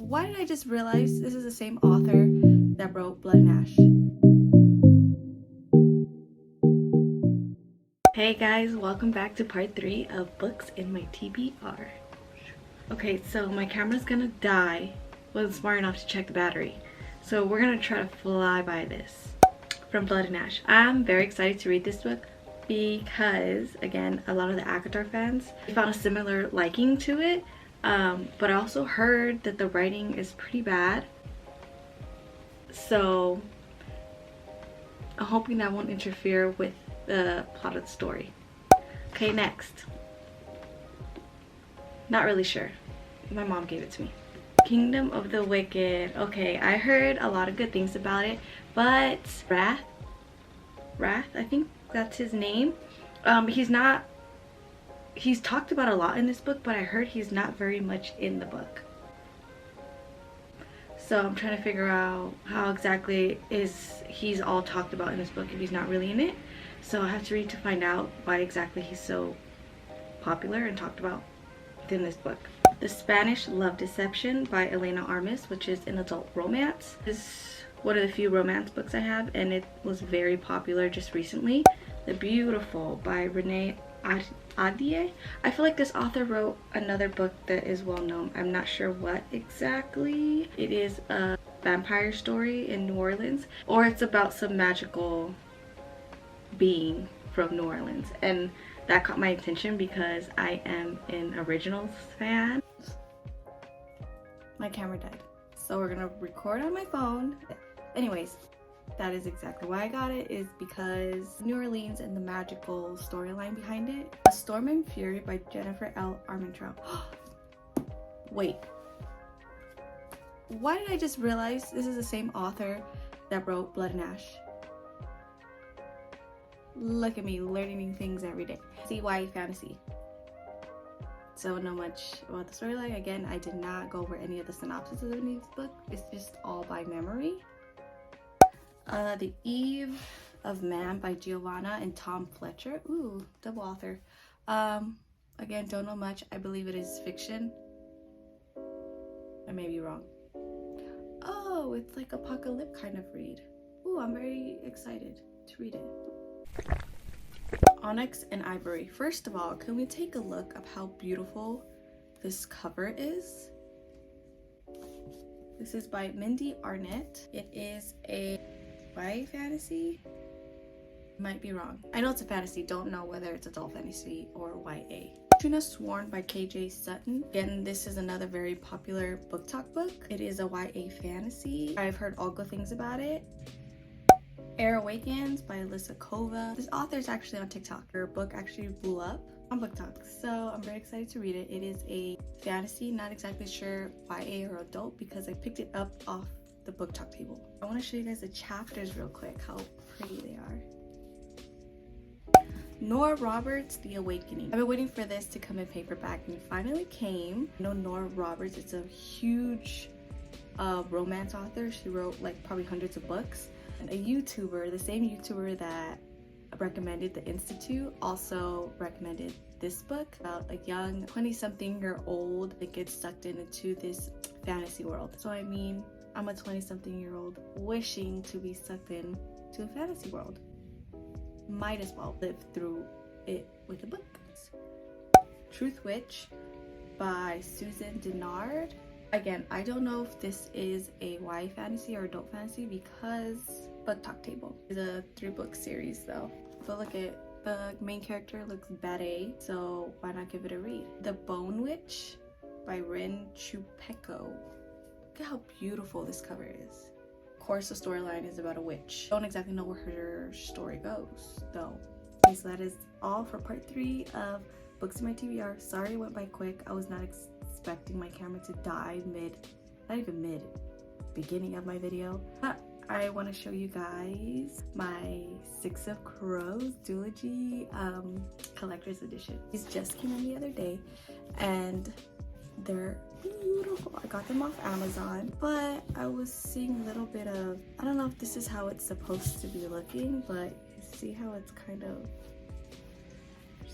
Why did I just realize this is the same author that wrote Blood and Ash? Hey guys, welcome back to part 3 of books in my TBR. Okay, so my camera's gonna die. Wasn't smart enough to check the battery. So we're gonna try to fly by this. From Blood and Ash. I'm very excited to read this book because, again, a lot of the ACOTAR fans found a similar liking to it. But I also heard that the writing is pretty bad. So I'm hoping that won't interfere with the plot of the story. Okay, next. Not really sure. My mom gave it to me. Kingdom of the Wicked. Okay, I heard a lot of good things about it, but Wrath, I think that's his name. He's talked about a lot in this book, but I heard he's not very much in the book. So I'm trying to figure out how exactly he's all talked about in this book if he's not really in it. So I have to read to find out why exactly he's so popular and talked about within this book. The Spanish Love Deception by Elena Armas, which is an adult romance. This is one of the few romance books I have, and it was very popular just recently. The Beautiful by Renee Adie. I feel like this author wrote another book that is well known. I'm not sure what exactly. It is a vampire story in New Orleans, or it's about some magical being from New Orleans, and that caught my attention because I am an originals fan. My camera died, so we're gonna record on my phone. Anyways, that is exactly why I got it, is because New Orleans and the magical storyline behind it. A Storm and Fury by Jennifer L. Armentrout. Wait, why did I just realize this is the same author that wrote Blood and Ash? Look at me learning new things every day. CY fantasy. So know much about the storyline. Again, I did not go over any of the synopsis of this book. It's just all by memory. The Eve of Man by Giovanna and Tom Fletcher. Ooh, double author. Again, don't know much. I believe it is fiction. I may be wrong. Oh, it's like apocalypse kind of read. Ooh, I'm very excited to read it. Onyx and Ivory. First of all, can we take a look of how beautiful this cover is? This is by Mindy Arnett. It is a YA fantasy. Might be wrong. I know it's a fantasy, don't know whether it's adult fantasy or YA. Trina Sworn by KJ Sutton. Again, this is another very popular book talk book. It is a YA fantasy. I've heard all good things about it. Air Awakens by Alyssa Kova. This author is actually on TikTok. Her book actually blew up on BookTok, so I'm very excited to read it. It is a fantasy, not exactly sure YA or adult because I picked it up off the BookTok table. I want to show you guys the chapters real quick, how pretty they are. Nora Roberts, The Awakening. I've been waiting for this to come in paperback and it finally came. I know Nora Roberts, it's a huge romance author. She wrote like probably hundreds of books. And a YouTuber, the same YouTuber that recommended The Institute, also recommended this book about a young 20-something-year-old that gets sucked into this fantasy world. So I mean, I'm a 20-something-year-old wishing to be sucked in to a fantasy world. Might as well live through it with a book. Truth Witch by Susan Denard. Again, I don't know if this is a YA fantasy or adult fantasy because BookTok table. It's a 3-book series though. But look at the main character looks bad A, so why not give it a read? The Bone Witch by Rin Chupeco. Look at how beautiful this cover is. Of course, the storyline is about a witch. Don't exactly know where her story goes though. Okay, so that is all for part 3 of Books in my TBR. Sorry it went by quick. I was not expecting my camera to die beginning of my video. But I want to show you guys my Six of Crows Duology collector's edition. These just came in the other day and they're beautiful. I got them off Amazon, but I was seeing a little bit of, I don't know if this is how it's supposed to be looking, but you see how it's kind of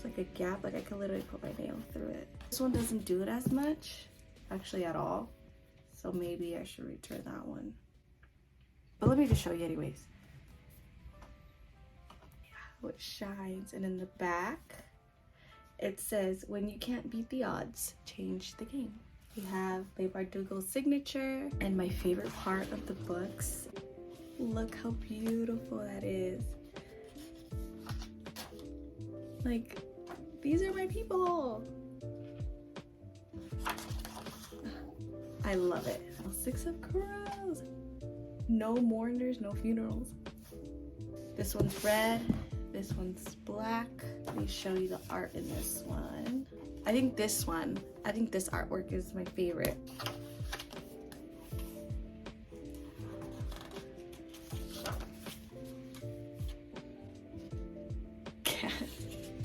like a gap, like I could literally put my nail through it. This one doesn't do it as much, actually at all. so maybe I should return that one. But let me just show you anyways. How it shines. And in the back, it says, when you can't beat the odds, change the game. We have Babe Bardugo's signature, and my favorite part of the books. Look how beautiful that is. Like, these are my people. I love it. 6 of Crows. No mourners, no funerals. This one's red. This one's black. Let me show you the art in this one. I think this artwork is my favorite.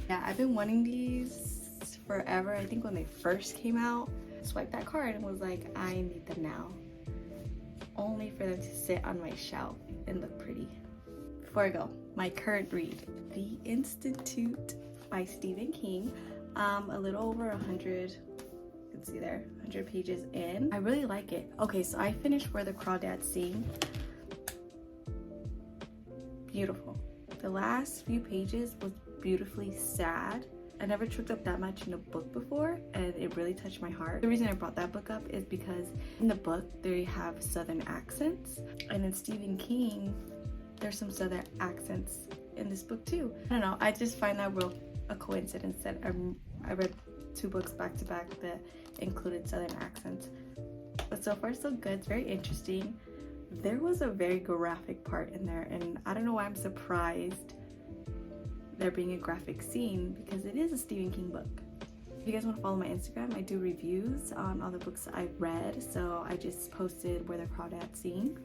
Yeah, I've been wanting these forever. I think when they first came out, I swiped that card and was like, I need them now. Only for them to sit on my shelf and look pretty. Before I go, my current read, The Institute by Stephen King. A little over 100, you can see there, 100 pages in. I really like it. Okay, so I finished Where the Crawdads Sing. Beautiful. The last few pages was beautifully sad. I never choked up that much in a book before, and it really touched my heart. The reason I brought that book up is because in the book they have Southern accents, and in Stephen King there's some Southern accents in this book too. I don't know, I just find that a coincidence that I read 2 books back to back that included Southern accents. But so far so good. It's very interesting. There was a very graphic part in there, and I don't know why I'm surprised there being a graphic scene, because it is a Stephen King book. If you guys want to follow my Instagram, I do reviews on all the books I've read, so I just posted Where the Crawdads Sing.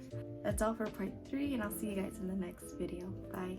That's all for part 3, and I'll see you guys in the next video. Bye.